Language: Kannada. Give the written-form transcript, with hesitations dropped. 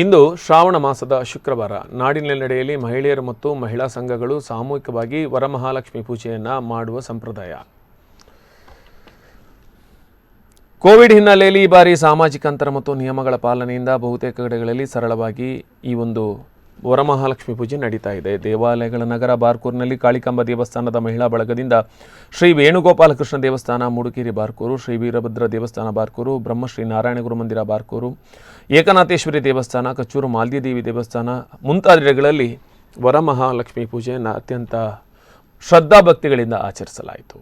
ಇಂದು ಶ್ರಾವಣ ಮಾಸದ ಶುಕ್ರವಾರ ನಾಡಿನೆಲ್ಲೆಡೆಯಲ್ಲಿ ಮಹಿಳೆಯರು ಮತ್ತು ಮಹಿಳಾ ಸಂಘಗಳು ಸಾಮೂಹಿಕವಾಗಿ ವರಮಹಾಲಕ್ಷ್ಮಿ ಪೂಜೆಯನ್ನು ಮಾಡುವ ಸಂಪ್ರದಾಯ. ಕೋವಿಡ್ ಹಿನ್ನೆಲೆಯಲ್ಲಿ ಈ ಬಾರಿ ಸಾಮಾಜಿಕ ಅಂತರ ಮತ್ತು ನಿಯಮಗಳ ಪಾಲನೆಯಿಂದ ಬಹುತೇಕ ಕಡೆಗಳಲ್ಲಿ ಸರಳವಾಗಿ ಈ ಒಂದು ವರಮಹಾಲಕ್ಷ್ಮಿ ಪೂಜೆ ನಡೀತಾ ಇದೆ. ದೇವಾಲಯಗಳ ನಗರ ಬಾರ್ಕೂರಿನಲ್ಲಿ ಕಾಳಿಕಾಂಬ ದೇವಸ್ಥಾನದ ಮಹಿಳಾ ಬಳಗದಿಂದ ಶ್ರೀ ವೇಣುಗೋಪಾಲಕೃಷ್ಣ ದೇವಸ್ಥಾನ ಮೂಡುಕೇರಿ ಬಾರ್ಕೂರು, ಶ್ರೀ ವೀರಭದ್ರ ದೇವಸ್ಥಾನ ಬಾರ್ಕೂರು, ಬ್ರಹ್ಮಶ್ರೀ ನಾರಾಯಣ ಗುರುಮಂದಿರ ಬಾರ್ಕೂರು, ಏಕನಾಥೇಶ್ವರಿ ದೇವಸ್ಥಾನ, ಕಚ್ಚೂರು ಮಾಲ್ದಿದೇವಿ ದೇವಸ್ಥಾನ ಮುಂತಾದೆಡೆಗಳಲ್ಲಿ ವರಮಹಾಲಕ್ಷ್ಮಿ ಪೂಜೆಯನ್ನು ಅತ್ಯಂತ ಶ್ರದ್ಧಾಭಕ್ತಿಗಳಿಂದ ಆಚರಿಸಲಾಯಿತು.